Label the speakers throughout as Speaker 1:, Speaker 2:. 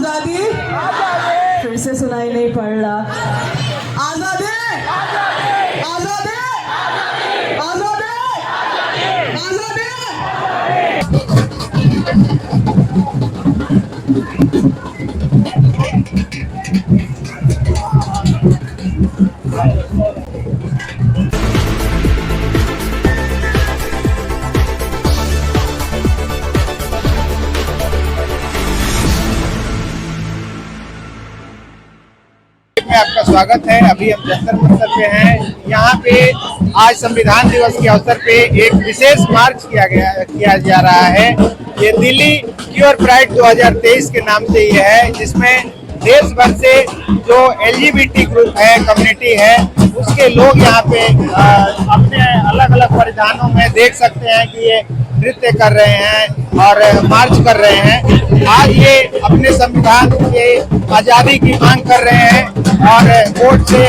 Speaker 1: आजादी फिर से सुनाई नहीं पड़ रहा। आजादी आजादी आजादी
Speaker 2: में आपका स्वागत है। अभी हम जंतर मंतर पे हैं। यहाँ पे आज संविधान दिवस के अवसर पे एक विशेष मार्च किया जा रहा है। ये दिल्ली क्योर प्राइड 2023 के नाम से ये है, जिसमें देश भर से जो LGBT ग्रुप है, कम्युनिटी है, उसके लोग यहाँ पे अपने अलग अलग परिधानों में देख सकते हैं कि ये नृत्य कर रहे हैं और मार्च कर रहे हैं। आज ये अपने संविधान के आज़ादी की मांग कर रहे हैं और कोर्ट से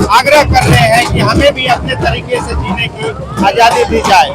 Speaker 2: आग्रह कर रहे हैं कि हमें भी अपने तरीके से जीने की आज़ादी दी जाए।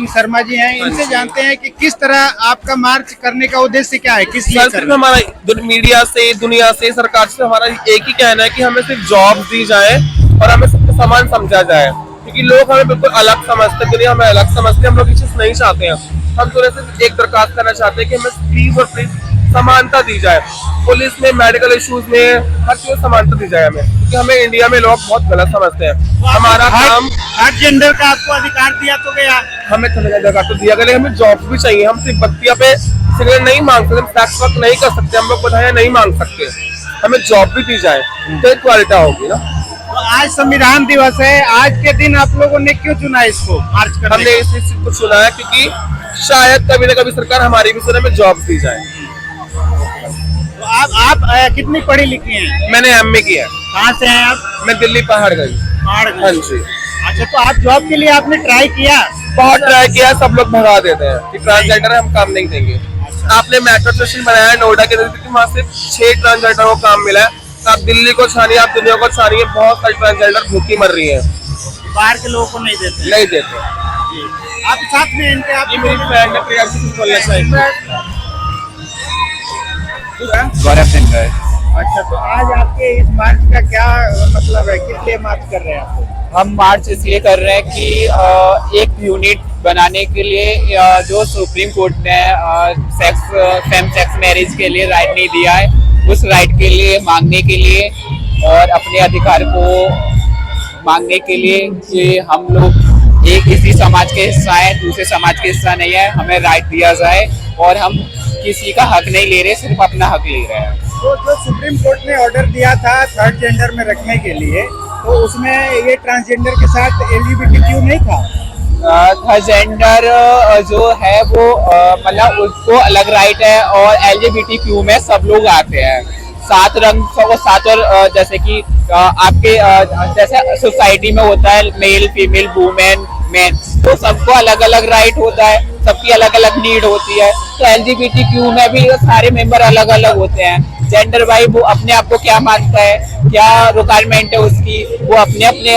Speaker 2: शर्मा जी हैं, इनसे जानते हैं कि किस तरह आपका मार्च करने का उद्देश्य क्या है, किस लिए करना?
Speaker 3: हमारा मीडिया से, दुनिया से, सरकार से हमारा एक ही कहना है कि हमें सिर्फ जॉब दी जाए और हमें सबको समान समझा जाए, क्योंकि लोग हमें बिल्कुल अलग समझते हैं। दुनिया हमें अलग समझते हैं। हम लोग ये चीज नहीं चाहते हैं। हम थोड़े से एक दरखास्त करना चाहते हैं कि हमें प्लीज और प्लीज समानता दी जाए। पुलिस में, मेडिकल इश्यूज में, हर चीज समानता दी जाए हमें, क्योंकि हमें इंडिया में लोग बहुत गलत समझते हैं। हमारा काम
Speaker 2: हर जेंडर का आपको अधिकार दिया तो गया,
Speaker 3: हमें अधिकार तो दिया गया, हमें जॉब भी चाहिए। हम सिर्फ बत्तियां पे सिगरेट नहीं मांग सकते, सेक्स वर्क नहीं कर सकते, हम लोग बधाइयां नहीं मांग सकते। हमें जॉब भी दी जाए तो इक्वालिटी होगी ना।
Speaker 2: तो आज संविधान दिवस है, आज के दिन आप लोगों ने क्यों चुना इसको मार्च करने?
Speaker 3: हमने इस चीज को चुना है क्योंकि शायद कभी न कभी सरकार हमारी भी सुने, हमें जॉब दी जाए।
Speaker 2: तो आप कितनी पढ़ी लिखी हैं?
Speaker 3: मैंने MA किया है।
Speaker 2: कहाँ से हैं आप?
Speaker 3: मैं दिल्ली पहाड़ गई। हाँ जी।
Speaker 2: अच्छा, तो आप जॉब के लिए आपने ट्राई किया?
Speaker 3: बहुत ट्राई किया, सब लोग भगा देते हैं कि ट्रांसजेंडर है, हम काम नहीं देंगे। आपने मेट्रो स्टेशन बनाया है नोएडा के नजदीक, वहाँ से 6 ट्रांसजेंडर को काम मिला है। तो आप दिल्ली को छानिए, आप दुनिया को छानिए, बहुत सारी ट्रांसजेंडर भूखी मर रही है।
Speaker 2: बाहर के लोगों को नहीं देते?
Speaker 3: नहीं देते।
Speaker 2: आप साथ में इनके, आप
Speaker 3: मेरी फ्रेंड है, प्रिया से कुछ बोलना चाहिए।
Speaker 4: गौरव सिंह है।
Speaker 2: अच्छा, तो आज आपके इस मार्च का क्या मतलब है, किस लिए मार्च कर रहे हैं आप?
Speaker 4: हम मार्च इसलिए कर रहे हैं कि एक यूनिट बनाने के लिए जो सुप्रीम कोर्ट ने सेम सेक्स मैरिज के लिए राइट नहीं दिया है, उस राइट के लिए मांगने के लिए और अपने अधिकार को मांगने के लिए कि हम लोग एक इसी समाज के हिस्सा है, दूसरे समाज के हिस्सा नहीं है, हमें राइट दिया जाए और हम किसी का हक नहीं ले रहे, सिर्फ अपना हक ले रहे हैं।
Speaker 2: तो जो सुप्रीम कोर्ट ने ऑर्डर दिया था थर्ड जेंडर में रखने के लिए, तो उसमें ये ट्रांसजेंडर के साथ LGBTQ नहीं था?
Speaker 4: थर्ड जेंडर जो है वो मतलब उसको अलग राइट है और LGBTQ में सब लोग आते हैं। 7 रंग वो 7 और जैसे कि आपके जैसे सोसाइटी में होता है मेल, फीमेल, वुमेन, मेन, तो सबको अलग अलग राइट होता है, सबकी अलग अलग नीड होती है। तो LGBTQ में भी सारे मेंबर अलग अलग होते हैं। जेंडर वाइज वो अपने आप को क्या मानता है, क्या रिक्वायरमेंट है उसकी, वो अपने अपने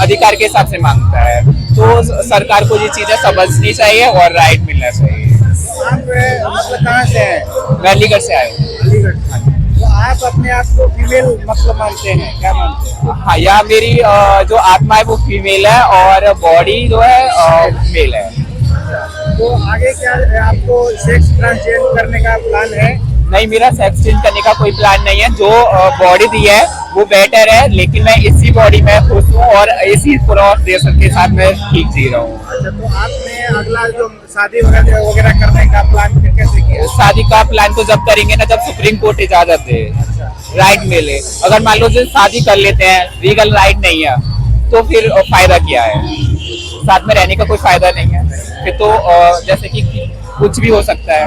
Speaker 4: अधिकार के हिसाब से मांगता है। तो सरकार को ये चीजें समझनी चाहिए और राइट मिलना चाहिए।
Speaker 2: आप मतलब कहाँ से हैं?
Speaker 4: मैं अलीगढ़ से आया हूँ।
Speaker 2: अलीगढ़। तो आप अपने आप को फीमेल मतलब मानते हैं, क्या मानते हैं?
Speaker 4: हाँ, या मेरी जो आत्मा है वो फीमेल है और बॉडी जो है मेल है।
Speaker 2: तो आगे क्या आपको सेक्स ट्रांसजेंड करने का प्लान है?
Speaker 4: नहीं, मेरा सेक्स चेंज करने का कोई प्लान नहीं है। जो बॉडी दी है वो बेटर है, लेकिन मैं इसी बॉडी में खुश हूँ और इसी पूरा देश के साथ मैं ठीक जी रहा हूँ।
Speaker 2: अच्छा, तो आपने अगला जो शादी वगैरह करने का प्लान फिर कैसे किया?
Speaker 4: शादी का प्लान तो जब करेंगे ना जब सुप्रीम कोर्ट इजाजत दे, राइट मिले। अगर मान लो जो शादी कर लेते हैं, लीगल राइट नहीं है, तो फिर फायदा क्या है? साथ में रहने का कोई फायदा नहीं है फिर तो। जैसे कि कुछ भी हो सकता है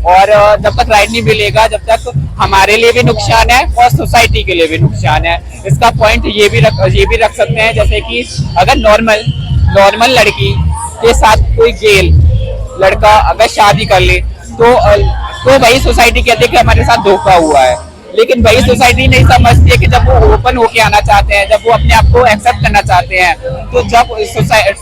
Speaker 4: और जब तक राइट नहीं मिलेगा, जब तक हमारे लिए भी नुकसान है और सोसाइटी के लिए भी नुकसान है। इसका पॉइंट ये भी रख सकते हैं, जैसे कि अगर नॉर्मल लड़की के साथ कोई गेल लड़का अगर शादी कर ले तो वही सोसाइटी कहती है कि हमारे साथ धोखा हुआ है। लेकिन वही सोसाइटी नहीं समझती है कि जब वो ओपन होके आना चाहते हैं, जब वो अपने आप को एक्सेप्ट करना चाहते हैं, तो जब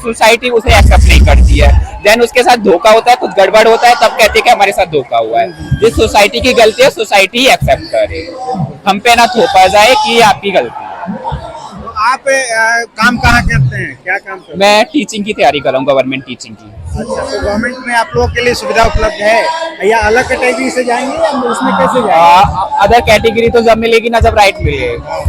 Speaker 4: सोसाइटी उसे एक्सेप्ट नहीं करती है, देन उसके साथ धोखा होता है, कुछ गड़बड़ होता है, तब कहते हैं कि हमारे साथ धोखा हुआ है। ये सोसाइटी की गलती है, सोसाइटी ही एक्सेप्ट करे, हम पे ना थोपा जाए कि ये आपकी गलती है।
Speaker 2: तो आप काम कहाँ करते हैं, क्या काम करते हैं?
Speaker 4: मैं टीचिंग की तैयारी कर रहा हूँ, गवर्नमेंट टीचिंग की।
Speaker 2: अच्छा, तो गवर्नमेंट में आप लोगों के लिए सुविधा उपलब्ध है या अलग कैटेगरी से जाएंगे या उसमें कैसे जाएंगे?
Speaker 4: अदर कैटेगरी तो जब मिलेगी ना, जब राइट मिले,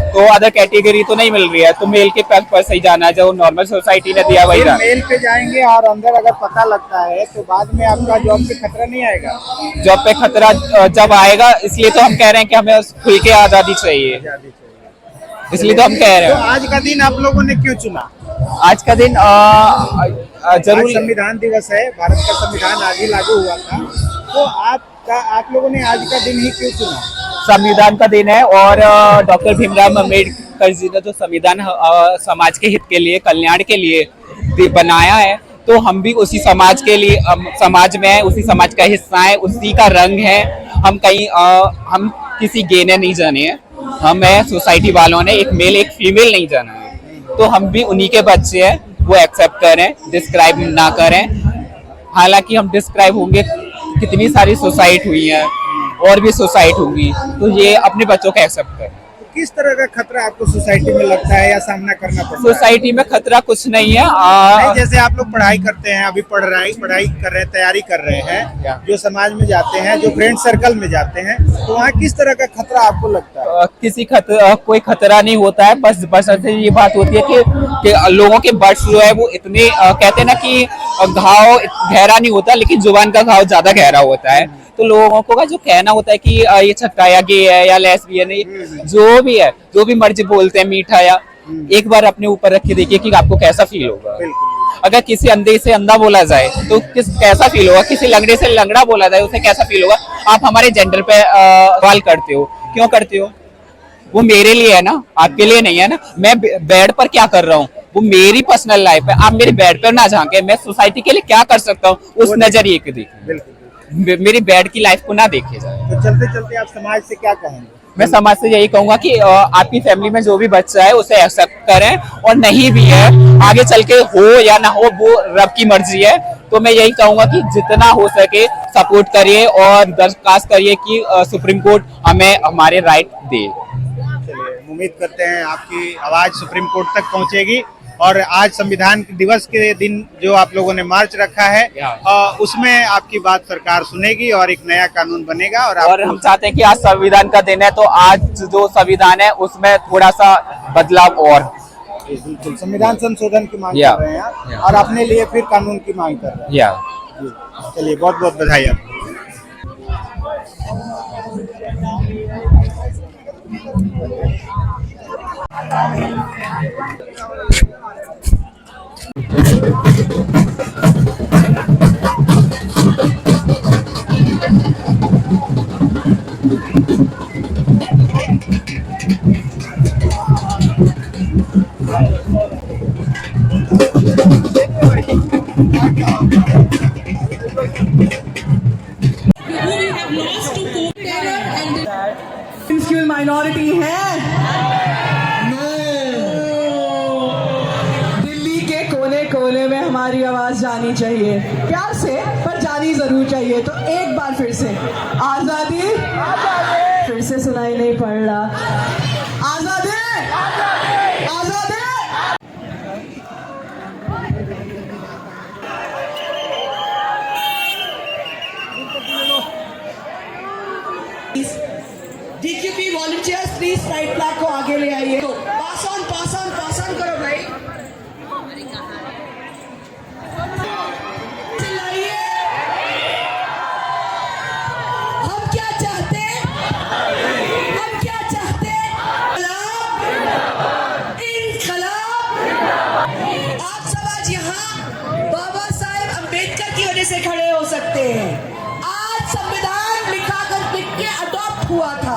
Speaker 4: तो अदर कैटेगरी तो नहीं मिल रही है, तो मेल के पद पर सही जाना है, जो नॉर्मल सोसाइटी ने दिया वही जाना।
Speaker 2: मेल पे जाएंगे और अंदर अगर पता लगता है तो बाद में आपका जॉब पे खतरा नहीं आएगा?
Speaker 4: जॉब पे खतरा जब आएगा, इसलिए तो हम कह रहे हैं कि हमें खुल के आजादी चाहिए, इसलिए तो हम कह रहे
Speaker 2: तो
Speaker 4: हैं।
Speaker 2: आज का दिन आप लोगों ने क्यों चुना?
Speaker 4: आज का दिन
Speaker 2: आज
Speaker 4: जरूरी
Speaker 2: संविधान दिवस है, भारत का संविधान आज ही लागू हुआ था, तो आप लोगों ने आज का दिन ही क्यों चुना?
Speaker 4: संविधान का दिन है और डॉक्टर भीमराव अम्बेडकर जी ने जो संविधान समाज के हित के लिए, कल्याण के लिए बनाया है, तो हम भी उसी समाज के लिए, समाज में है, उसी समाज का हिस्सा है, उसी का रंग है। हम किसी गे ने नहीं जाने हैं, हमें सोसाइटी वालों ने एक मेल एक फीमेल नहीं जाना है, तो हम भी उन्हीं के बच्चे हैं, वो एक्सेप्ट करें, डिस्क्राइब ना करें। हालांकि हम डिस्क्राइब होंगे, कितनी सारी सोसाइट हुई हैं और भी सोसाइट होंगी, तो ये अपने बच्चों को एक्सेप्ट करें।
Speaker 2: किस तरह का खतरा आपको सोसाइटी में लगता है या सामना करना पड़ता है?
Speaker 4: सोसाइटी में खतरा कुछ नहीं है।
Speaker 2: नहीं, जैसे आप लोग पढ़ाई करते हैं, अभी पढ़ाई कर रहे हैं, तैयारी कर रहे हैं, जो समाज में जाते हैं, जो फ्रेंड सर्कल में जाते हैं, तो वहाँ किस तरह का खतरा आपको लगता है?
Speaker 4: कोई खतरा नहीं होता है, बस ये बात होती है कि लोगों के बर्ड्स जो है वो इतने कहते हैं ना कि घाव गहरा नहीं होता, लेकिन जुबान का घाव ज्यादा गहरा होता है। तो लोगों को का जो कहना होता है कि ये छक्का या गे है या लेस्बियन है, जो भी है, जो भी मर्जी बोलते हैं, मीठा या, एक बार अपने ऊपर रख के देखिए कि आपको कैसा फील होगा। अगर किसी अंधे से अंधा बोला जाए तो कैसा फील होगा, किसी लंगड़े से लंगड़ा बोला जाए उसे कैसा फील होगा। आप हमारे जेंडर पे सवाल करते हो, क्यों करते हो? वो मेरे लिए है ना, आपके लिए नहीं है ना। मैं बेड पर क्या कर रहा हूँ वो मेरी पर्सनल लाइफ है, आप मेरे बेड पर ना झांके। मैं सोसाइटी के लिए क्या कर सकता हूँ उस नजरिए के देखिए, मेरी बेड की लाइफ को ना देखे जाए।
Speaker 2: तो चलते चलते आप समाज से क्या कहेंगे?
Speaker 4: मैं समाज से यही कहूंगा कि आपकी फैमिली में जो भी बच्चा है उसे एक्सेप्ट करें, और नहीं भी है आगे चल के हो या ना हो वो रब की मर्जी है। तो मैं यही कहूंगा कि जितना हो सके सपोर्ट करिए और दरखास्त करिए कि सुप्रीम कोर्ट हमें हमारे राइट दे।
Speaker 2: चलिए, उम्मीद करते हैं आपकी आवाज सुप्रीम कोर्ट तक पहुंचेगी और आज संविधान दिवस के दिन जो आप लोगों ने मार्च रखा है उसमें आपकी बात सरकार सुनेगी और एक नया कानून बनेगा। और
Speaker 4: हम चाहते हैं कि आज संविधान का दिन है, तो आज जो संविधान है उसमें थोड़ा सा बदलाव और
Speaker 2: बिल्कुल संविधान संशोधन की मांग कर रहे हैं और अपने लिए फिर कानून की मांग कर रहे हैं। चलिए, बहुत बहुत बधाई आपको।
Speaker 1: स्कूल माइनॉरिटी है। दिल्ली के कोने कोने में हमारी आवाज जानी चाहिए, प्यार से पर जानी जरूर चाहिए। तो एक बार फिर से आजादी, फिर से सुनाई नहीं पड़ रहा, आजादी, आजादी। DQP volunteers please right flag को आगे ले आइए। तो पास ऑन करो भाई। चिल्लाइए। हम क्या चाहते हैं? इनकलाब। आप सब आज यहाँ बाबा साहेब अम्बेडकर की वजह से खड़े हो सकते हैं। आज संविधान लिख के अडॉप्ट हुआ था।